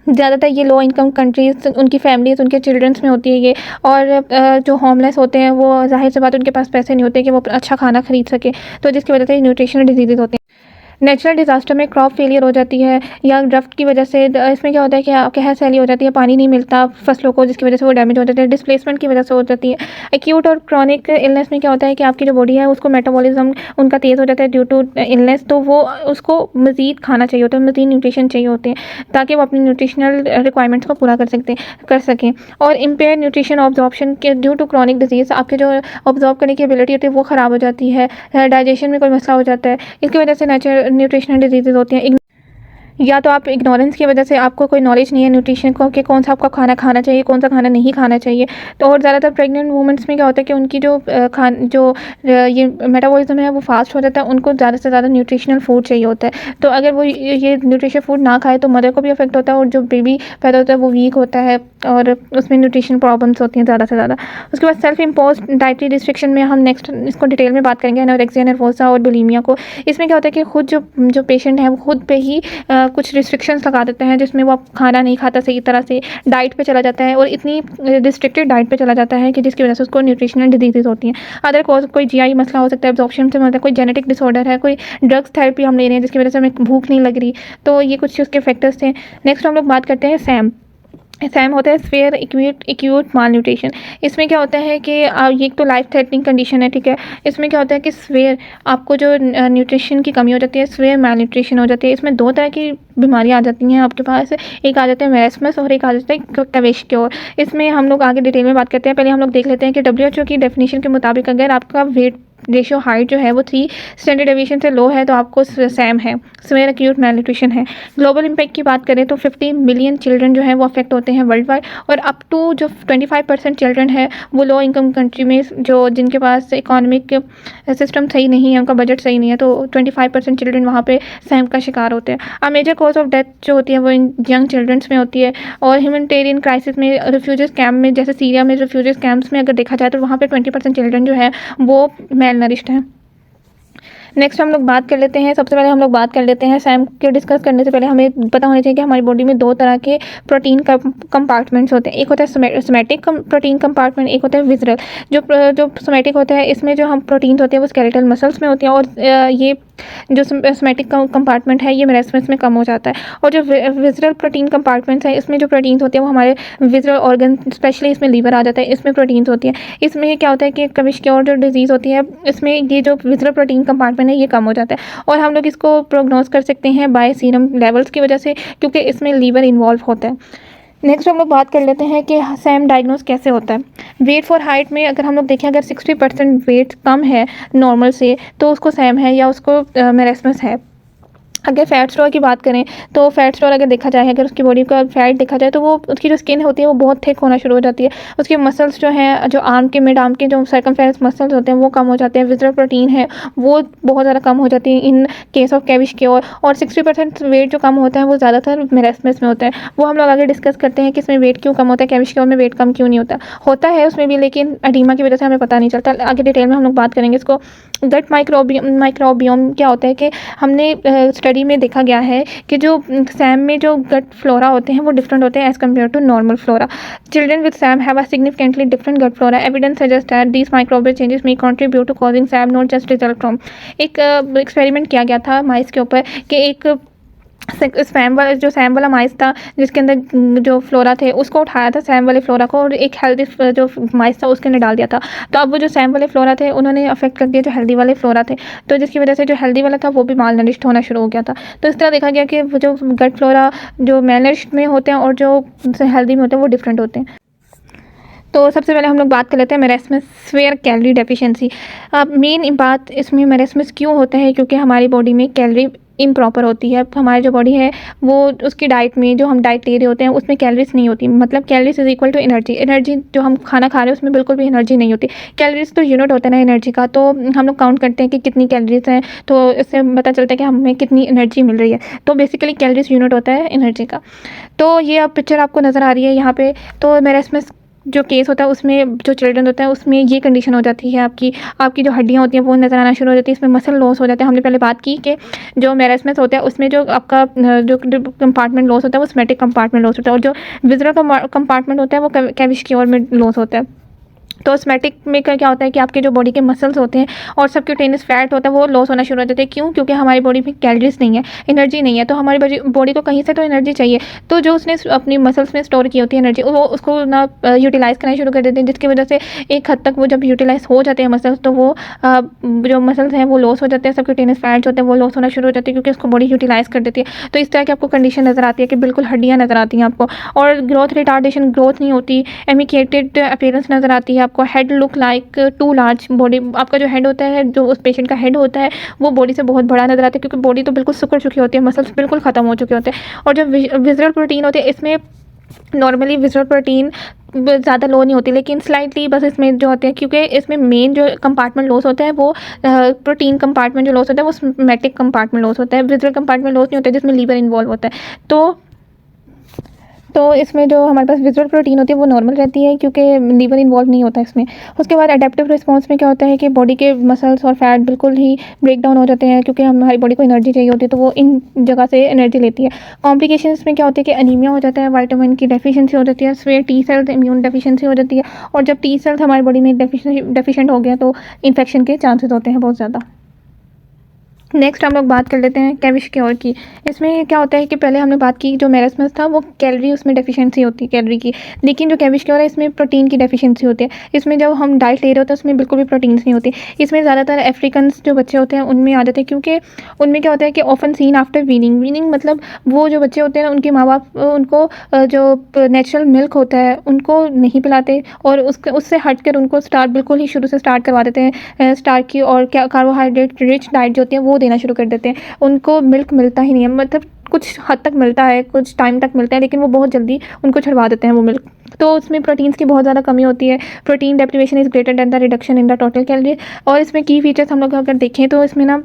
ज़्यादातर ये लो इनकम कंट्रीज़, उनकी फैमिलीज़, उनके चिल्ड्रंस में होती है ये। और जो होमलेस होते हैं वो जाहिर सी बात उनके पास पैसे नहीं होते कि वो अच्छा खाना खरीद सके, तो जिसकी वजह से न्यूट्रिशनल डिजीज़ होते हैं। नेचुरल डिज़ास्टर में क्रॉप फेलियर हो जाती है या ड्रफ्ट की वजह से इसमें क्या होता है कि कहर सैली हो जाती है, पानी नहीं मिलता फसलों को, जिसकी वजह से वो डैमेज हो जाते हैं, डिस्प्लेसमेंट की वजह से हो जाती है। एक्यूट और क्रॉनिक इलनेस में क्या होता है कि आपकी जो बॉडी है उसको मेटाबॉलिज्म उनका तेज़ हो जाता है ड्यू टू इलनेस, तो वो उसको मज़ीद खाना चाहिए होता है, मज़ीद न्यूट्रिशन चाहिए होते हैं ताकि वो अपनी न्यूट्रिशनल रिक्वायरमेंट्स को पूरा कर सकें। और इम्पेयर न्यूट्रिशन ऑब्जॉर्प्शन के ड्यू टू क्रॉनिक डिजीज़ आपके जो ऑब्जॉर्व करने की एबिलिटी होती है वो ख़राब हो जाती है, डाइजेशन में कोई मसला हो जाता है, इसकी वजह से नेचुरल न्यूट्रिशनल डिजीज़ होती हैं। या तो आप इग्नोरेंस की वजह से आपको कोई नॉलेज नहीं है न्यूट्रिशन को कि कौन सा आपका खाना खाना चाहिए, कौन सा खाना नहीं खाना चाहिए। तो और ज़्यादातर प्रेग्नेंट वुमेंस में क्या होता है कि उनकी ये मेटाबॉलिज्म है वो फास्ट हो जाता है, उनको ज़्यादा से ज़्यादा न्यूट्रिशनल फूड चाहिए होता है। तो अगर वो ये न्यूट्रिशन फूड ना खाए तो मदर को भी अफेक्ट होता है और जो बेबी पैदा होता है वो वीक होता है और उसमें न्यूट्रिशन प्रॉब्लम्स होती हैं ज़्यादा से ज़्यादा। उसके बाद सेल्फ इम्पोज डाइटरी रिस्ट्रिक्शन में हम नेक्स्ट इसको डिटेल में बात करेंगे, एनोरेक्सिया नर्वोसा और बुलिमिया को। इसमें क्या होता है कि खुद जो पेशेंट है वो खुद पे ही कुछ रिस्ट्रिक्शंस लगा देते हैं जिसमें वो अब खाना नहीं खाता सही तरह से, डाइट पे चला जाता है और इतनी रिस्ट्रिक्टेड डाइट पे चला जाता है कि जिसकी वजह से उसको न्यूट्रिशनल डिजीज़ होती हैं। अदर कॉज कोई जीआई मसला हो सकता है, एब्जॉर्प्शन से होता है, कोई जेनेटिक डिसऑर्डर है, कोई ड्रग्स थेरेपी हम ले रहे हैं जिसकी वजह से हमें भूख नहीं लग रही। तो ये कुछ उसके फैक्टर्स थे। नेक्स्ट हम लोग बात करते हैं सैम होता है स्वेयर एक्यूट माल न्यूट्रिशन। इसमें क्या होता है कि ये एक तो लाइफ थ्रेटनिंग कंडीशन है, ठीक है। इसमें क्या होता है कि स्वेयर आपको जो न्यूट्रिशन की कमी हो जाती है, स्वेयर माल न्यूट्रिशन हो जाती है। इसमें दो तरह की बीमारियां आ जाती हैं आपके पास, एक आ जाता है मेरेस्मस और एक आ जाता है क्वेश्योर। इसमें हम लोग आगे डिटेल में बात करते हैं। पहले हम लोग देख लेते हैं कि WHO की डेफिनेशन के मुताबिक अगर आपका वेट रेशियो हाइट जो है वो 3 स्टैंडर्ड डेविएशन से लो है तो आपको सैम है, स्वेयर एक्यूट मैल न्यूट्रिशन है। ग्लोबल इम्पैक्ट की बात करें तो 50 मिलियन चिल्ड्रन जो है वो अफेक्ट होते हैं वर्ल्ड वाइड, और अप टू जो 25% चिल्ड्रन है वो लो इनकम कंट्री में जो जिनके पास इकोनॉमिक सिस्टम सही नहीं है, उनका बजट सही नहीं है, तो 25% चिल्ड्रन वहाँ पे सैम का शिकार होते हैं। अब मेजर कॉज ऑफ डेथ जो होती है वो इन यंग चिल्ड्रंस में होती है। और ह्यूमैनिटेरियन क्राइसिस में, रिफ्यूजीज कैंप में, जैसे सीरिया में रिफ्यूजीज कैंप्स में अगर देखा जाए तो वहाँ पे 20% चिल्ड्रन जो है वो मेल नरिश्ड हैं। नेक्स्ट हम लोग बात कर लेते हैं, सबसे पहले हम लोग बात कर लेते हैं सैम के डिस्कस करने से पहले हमें पता होना चाहिए कि हमारी बॉडी में 2 तरह के प्रोटीन कंपार्टमेंट्स होते हैं। एक होता है सोमैटिक प्रोटीन कंपार्टमेंट, एक होता है विजरल। जो सोमैटिक होता है इसमें जो हम प्रोटीन्स होते हैं वो स्केलेटल मसल्स में होती हैं, और ये जो सोमैटिक कंपार्टमेंट है ये मेरेस्मस में कम हो जाता है। और जो विजरल प्रोटीन कंपार्टमेंट्स है इसमें जो प्रोटीन्स होते हैं वो हमारे विजरल ऑर्गन, स्पेशली इसमें लीवर आ जाता है, इसमें प्रोटीन्स होती हैं। इसमें क्या होता है कि क्वेश्योर जो डिजीज़ होती है इसमें ये जो विजरल प्रोटीन कंपार्टमेंट है ये कम हो जाता है, और हम लोग इसको प्रोग्नोज कर सकते हैं बाय सीरम लेवल्स की वजह से, क्योंकि इसमें लीवर इन्वॉल्व होता है। नेक्स्ट हम लोग बात कर लेते हैं कि सैम डायग्नोज कैसे होता है। वेट फॉर हाइट में अगर हम लोग देखें, अगर 60% वेट कम है नॉर्मल से तो उसको सैम है या उसको मेरेस्मस है। अगर फैट स्टोर की बात करें तो फैट स्टोर अगर देखा जाए, अगर उसकी बॉडी का फैट देखा जाए तो वो उसकी जो स्किन होती है वो बहुत थिक होना शुरू हो जाती है। उसके मसल्स जो हैं, जो आर्म के मिड आर्म के जो सर्कमफ्रेंस मसल्स होते हैं वो कम हो जाते हैं। विजरल प्रोटीन है वो बहुत ज़्यादा कम हो जाती है इन केस ऑफ कैविशक्योर। और 60% वेट जो कम होता है वो ज़्यादातर मेरेस्मस में होता है। वो हम लोग आगे डिस्कस करते हैं कि इसमें वेट क्यों कम होता है, कैविशक्योर में वेट कम क्यों नहीं होता है उसमें भी, लेकिन एडीमा की वजह से हमें पता नहीं चलता। आगे डिटेल में हम लोग बात करेंगे इसको। गट माइक्रोबियम क्या होता है कि हमने स्टडी में देखा गया है कि जो सैम में जो गट फ्लोरा होते हैं वो डिफरेंट होते हैं as compare to normal flora. Children with SAM have a significantly different gut flora. Evidence suggest that these microbial changes may contribute to causing SAM, not just result from. एक experiment किया गया था माइस के ऊपर कि एक सैम वाला माइस था जिसके अंदर जो फ्लोरा थे उसको उठाया था, सैम वाले फ्लोरा को, और एक हेल्दी जो माइस था उसके अंदर डाल दिया था। तो अब वो जो सैम वाले फ्लोरा थे उन्होंने अफेक्ट कर दिया जो हेल्दी वाले फ्लोरा थे, तो जिसकी वजह से जो हेल्दी वाला था वो भी माल नरिश्ड होना शुरू हो गया था। तो इस तरह देखा गया कि वो जो गट फ्लोरा जो मेल नरिश्ड में होते हैं और जो हेल्दी में होते हैं वो डिफरेंट होते हैं। तो सबसे पहले हम लोग बात कर लेते हैं मेरेस्मस स्वेयर कैलोरी डेफिशिएंसी। अब मेन बात इसमें मेरेस्मस क्यों होता है, क्योंकि हमारी बॉडी में कैलोरी इम्प्रॉपर होती है। हमारी जो बॉडी है वो उसकी डाइट में, जो हम डाइट ले रहे होते हैं उसमें कैलोरीज नहीं होती, मतलब calories is equal to energy जो हम खाना खा रहे हैं उसमें बिल्कुल भी एनर्जी नहीं होती। कैलोरीज तो यूनिट होता है ना एनर्जी का, तो हम लोग काउंट करते हैं कि कितनी कैलोरीज हैं तो इससे पता चलता है कि हमें कितनी एनर्जी मिल रही है। तो बेसिकली कैलोरीज यूनिट होता है एनर्जी का। तो ये अब पिक्चर आपको नज़र आ रही है यहाँ पे। तो मेरेस्मस जो केस होता है उसमें जो चिल्ड्रन होता है उसमें ये कंडीशन हो जाती है, आपकी जो हड्डियाँ होती हैं वो नज़र आना शुरू हो जाती है, इसमें मसल लॉस हो जाता है। हमने पहले बात की कि जो मेरेस्मस होता है उसमें जो आपका जो कंपार्टमेंट लॉस होता है वो सोमैटिक कंपार्टमेंट लॉस होता है, और जो विजरल कंपार्टमेंट होता है वो कैविशक्योर में लॉस होता है। तो ऑस्मेटिक में क्या होता है कि आपके जो बॉडी के मसल्स होते हैं और सबक्यूटेनियस फैट होता है वो लॉस होना शुरू हो जाता है। क्यों? क्योंकि हमारी बॉडी में कैलोरीज नहीं है, एनर्जी नहीं है, तो हमारी बॉडी को कहीं से तो एनर्जी चाहिए। तो जो उसने अपनी मसल्स में स्टोर की होती है एनर्जी, वो उसको ना यूटिलाइज़ करना शुरू कर देते हैं, जिसकी वजह से एक हद तक वो जब यूटिलाइज़ हो जाते हैं मसल्स, तो वो जो मसल्स हैं वो लॉस हो जाते हैं, सबक्यूटेनियस फैट्स होते हैं वो लॉस होना शुरू हो जाते हैं, क्योंकि उसको बॉडी यूटिलाइज़ कर देती है। तो इस तरह की आपको कंडीशन नज़र आती है कि बिल्कुल हड्डियाँ नज़र आती हैं आपको, और ग्रोथ रिटार्डेशन, ग्रोथ नहीं होती, एमिकेटेड अपीयरेंस नज़र आती है आपको, head look like to large, body आपका जो हेड होता है, जो उस पेशेंट का हेड होता है वो बॉडी से बहुत बड़ा नज़र आता है, क्योंकि बॉडी तो बिल्कुल सिकुड़ चुकी होती है, मसल्स बिल्कुल ख़त्म हो चुके होते हैं। और जो विज़ुअल प्रोटीन होते हैं, इसमें नॉर्मली विज़ुअल प्रोटीन ज़्यादा लो नहीं होती, लेकिन स्लाइटली बस इसमें जो होते हैं, क्योंकि इसमें मेन जो कंपार्टमेंट लॉस होता है वो प्रोटीन कंपार्टमेंट जो लॉस होता है वो सोमैटिक कंपार्टमेंट लॉस होता है, विज़ुअल कंपार्टमेंट लॉस नहीं होता है, जिसमें लीवर इन्वॉल्व होता है। तो इसमें जो हमारे पास विजुअल प्रोटीन होती है वो नॉर्मल रहती है, क्योंकि लीवर इन्वॉल्व नहीं होता इसमें। उसके बाद अडेप्टिव रिस्पांस में क्या होता है कि बॉडी के मसल्स और फैट बिल्कुल ही ब्रेक डाउन हो जाते हैं, क्योंकि हमारी बॉडी को एनर्जी चाहिए होती है, तो वो इन जगह से एनर्जी लेती है। कॉम्प्लिकेशंस में क्या होती है कि अनीमिया हो जाता है, विटामिन की डेफिशिएंसी हो जाती है, फिर टी सेल्स इम्यून डेफिशिएंसी हो जाती है, और जब टी सेल्स हमारी बॉडी में डेफिशिएंट हो गया तो इन्फेक्शन के चांसेस होते हैं बहुत ज़्यादा। नेक्स्ट हम लोग बात कर लेते हैं कैविश-क्योर की। इसमें क्या होता है कि पहले हमने बात की जो मेरेस्मस था वो कैलोरी, उसमें डेफिशिएंसी होती है कैलोरी की, लेकिन जो कैविश-क्योर है इसमें प्रोटीन की डेफिशिएंसी होती है। इसमें जब हम डाइट ले रहे होते हैं उसमें बिल्कुल भी प्रोटीन्स नहीं होती। इसमें ज़्यादातर अफ्रीकन्स जो बच्चे होते हैं उनमें आ जाते हैं, क्योंकि उनमें क्या होता है कि ऑफन सीन आफ्टर वीनिंग मतलब वो जो बच्चे होते हैं उनके माँ बाप उनको जो नेचुरल मिल्क होता है उनको नहीं पिलाते, और उससे हट कर उनको बिल्कुल ही शुरू से स्टार्ट करवा देते हैं स्टार्च की और क्या कार्बोहाइड्रेट रिच डाइट जो होती है वो देना शुरू कर देते हैं। उनको मिल्क मिलता ही नहीं है, मतलब कुछ हद तक मिलता है, कुछ टाइम तक मिलता है, लेकिन वो बहुत जल्दी उनको छुड़वा देते हैं वो मिल्क। तो उसमें प्रोटीन्स की बहुत ज़्यादा कमी होती है। Protein deprivation is greater than the reduction in the total calorie. और इसमें की फीचर्स हम लोग अगर देखें तो इसमें ना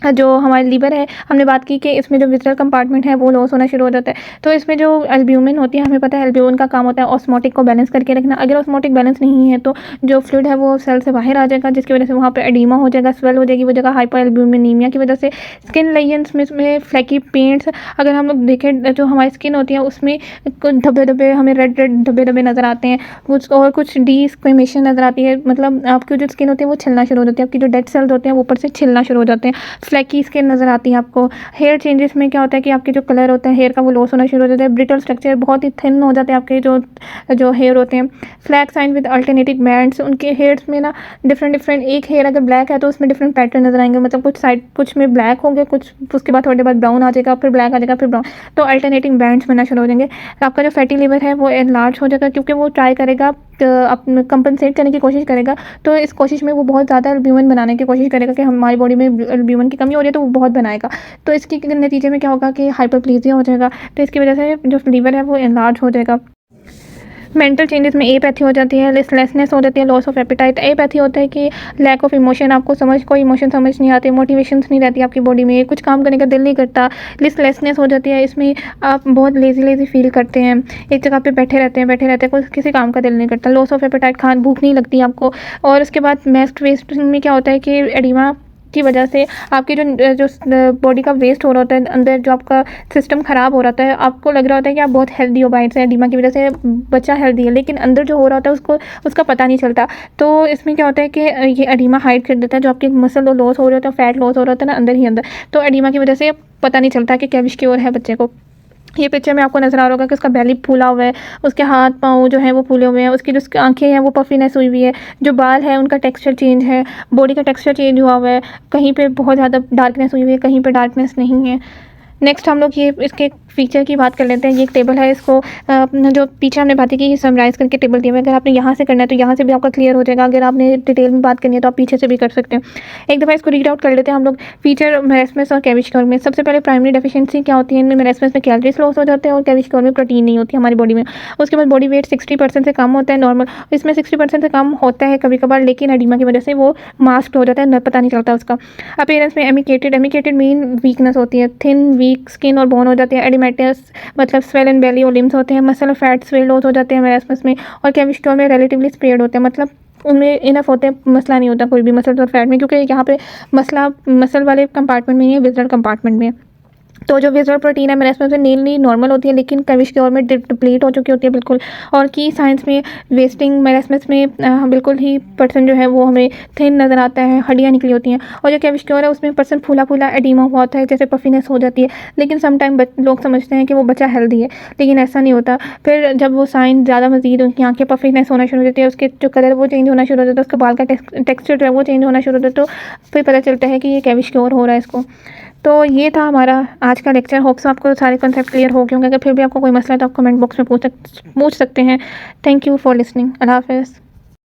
जो हमारे लीवर है, हमने बात की कि इसमें जो विज़ुअल कंपार्टमेंट है वो लॉस होना शुरू हो जाता है। तो इसमें जो एल्ब्यूमिन होती है, हमें पता है एल्ब्यूमिन का काम होता है ऑस्मोटिक को बैलेंस करके रखना। अगर ऑस्मोटिक बैलेंस नहीं है तो जो फ्लूइड है वो सेल से बाहर आ जाएगा, जिसकी वजह से वहाँ पे एडीमा हो जाएगा, स्वेल हो जाएगी वो जगह, हाइपर एल्ब्यूमिनीमिया की वजह से। स्किन लेजन्स में फ्लैकी पेंट्स, अगर हम लोग देखें जो हमारी स्किन होती है उसमें कुछ धब्बे धब्बे, हमें रेड रेड धब्बे धब्बे नज़र आते हैं, कुछ डिस्क्रिमिनेशन नज़र आती है, मतलब आपकी जो स्किन होती है वो छिलना शुरू हो जाती है, आपकी जो डेड सेल्स होते हैं वो ऊपर से छिलना शुरू हो जाते हैं, फ्लैकी स्किन नज़र आती है आपको। हेयर चेंजेस में क्या होता है कि आपके जो कलर होता है हेयर का वो लॉस होना शुरू हो जाता है, ब्रिटल स्ट्रक्चर, बहुत ही थिन हो जाते हैं आपके जो हेयर होते हैं। Flag sign with alternative bands, उनके हेयर्स में ना डिफरेंट एक हेयर अगर ब्लैक है तो उसमें डिफरेंट पैटर्न नज़र आएंगे, मतलब कुछ में ब्लैक होंगे, कुछ उसके बाद थोड़ी देर बाद ब्राउन आ जाएगा, फिर ब्लैक आ जाएगा, फिर ब्राउन, तो अल्टरनेटिंग बैंड्स बनना शुरू हो जाएंगे। आपका जो फैटी लिवर है वो एनलार्ज हो जाएगा, क्योंकि वो ट्राई करेगा अपने कंपनसेट करने की कोशिश करेगा। तो इस कोशिश में वो बहुत ज़्यादा एल्ब्यूमिन बनाने की कोशिश करेगा कि हमारी बॉडी में एल्ब्यूमिन की कमी हो रही है तो वो बहुत बनाएगा। तो इसके नतीजे में क्या होगा कि हाइपरप्लेजिया हो जाएगा, तो इसकी वजह से जो लीवर है वो एनलार्ज हो जाएगा। मेंटल चेंजेस में एपैथी हो जाती है, लिस्टलेसनेस हो जाती है, लॉस ऑफ एपेटाइट। एपैथी होता है कि लैक ऑफ इमोशन, आपको कोई इमोशन समझ नहीं आते, मोटिवेशंस नहीं रहती आपकी बॉडी में, कुछ काम करने का दिल नहीं करता। लिस्टलेसनेस हो जाती है, इसमें आप बहुत लेजी फील करते हैं, एक जगह पे बैठे रहते हैं, कुछ किसी काम का दिल नहीं करता। लॉस ऑफ एपेटाइट, भूख नहीं लगती आपको। और उसके बाद मास्ड वेस्ट में क्या होता है कि एडिमा की वजह से आपकी जो बॉडी का वेस्ट हो रहा होता है, अंदर जो आपका सिस्टम ख़राब हो रहा है, आपको लग रहा होता है कि आप बहुत हेल्दी हो बाहर से, एडिमा की वजह से बच्चा हेल्दी है, लेकिन अंदर जो हो रहा होता है उसका पता नहीं चलता। तो इसमें क्या होता है कि ये एडिमा हाइड कर देता है, जो आपके मसल लॉस हो रहे होता है, फैट लॉस हो रहा होता है ना अंदर ही अंदर, तो एडिमा की वजह से पता नहीं चलता कि कैविश-क्योर है बच्चे को। ये पिक्चर में आपको नज़र आ रहा होगा कि उसका बेली फूला हुआ है, उसके हाथ पाँव जो हैं वो फूले हुए हैं, उसकी जो आंखें हैं वो पफीनेस हुई हुई है, जो बाल है उनका टेक्सचर चेंज है, बॉडी का टेक्सचर चेंज हुआ हुआ है, कहीं पे बहुत ज़्यादा डार्कनेस हुई हुई है, कहीं पे डार्कनेस नहीं है। नेक्स्ट हम लोग ये इसके फीचर की बात कर लेते हैं। ये एक टेबल है, इसको जो पीछे हमने बातें की समराइज़ करके टेबल दिया हुआ है। अगर आपने यहाँ से करना है तो यहाँ से भी आपका क्लियर हो जाएगा, अगर आपने डिटेल में बात करनी है तो आप पीछे से भी कर सकते हैं। एक दफ़ा इसको रीड आउट कर लेते हैं हम लोग। फीचर मेरेस्मस और कैविश-क्योर में सबसे पहले प्राइमरी डेफिशिएंसी क्या होती है इनमें? मेरेस्मस में कैलोरीज लॉस हो जाते हैं और कैविश-क्योर में प्रोटीन नहीं होती हमारी बॉडी में। उसके बाद बॉडी वेट 60% से कम होता है नॉर्मल, इसमें 60% से कम होता है कभी कभार, लेकिन एडिमा की वजह से वो मास्क्ड हो जाता है, पता नहीं चलता उसका। अपीयरेंस में एमिकेटेड मेन वीकनेस होती है, थिन वीक स्किन और बोन हो जाती है। एडिमेटस मतलब स्वेल एंड बेली और लिम्स होते हैं। मसल और फैट स्वेल लॉस हो जाते हैं मेरेस्मस में, और कैविश-क्योर में रिलेटिवली स्प्रेड होते हैं, मतलब उनमें इनफ होते हैं, मसला नहीं होता कोई भी मसल और फैट में, क्योंकि यहाँ पे मसल वाले कंपार्टमेंट में ही है, विज़ुअल कंपार्टमेंट में। तो जो विजुअल प्रोटीन है मेरेस्मस में नीली नॉर्मल होती है, लेकिन क्विस्क्योर में डिप्लीट हो चुकी होती है बिल्कुल। और की साइंस में वेस्टिंग मेरेस्मस में बिल्कुल ही पर्सन जो है वो हमें थिन नज़र आता है, हड्डियाँ निकली होती हैं। और जो क्विस्क्योर है उसमें पर्सन फूला फूला एडीमा हुआ होता है, जैसे पफिनेस हो जाती है। लेकिन समटाइम लोग समझते हैं कि वो बच्चा हेल्दी है, लेकिन ऐसा नहीं होता। फिर जब वो साइन ज़्यादा मजीद उनकी आँखें पफिनेस होना शुरू हो जाती है, उसके जो कलर वो चेंज होना शुरू हो जाता है, उसके बाल का टेक्सचर जो है वो चेंज होना शुरू हो जाता है, तो फिर पता चलता है कि ये क्विस्क्योर हो रहा है इसको। तो ये था हमारा आज का लेक्चर। होप्स आपको सारे कंसेप्ट क्लियर हो गए होंगे। अगर फिर भी आपको कोई मसला है तो आप कमेंट बॉक्स में पूछ सकते हैं। Thank you for listening. अल्लाह हाफ़िज़।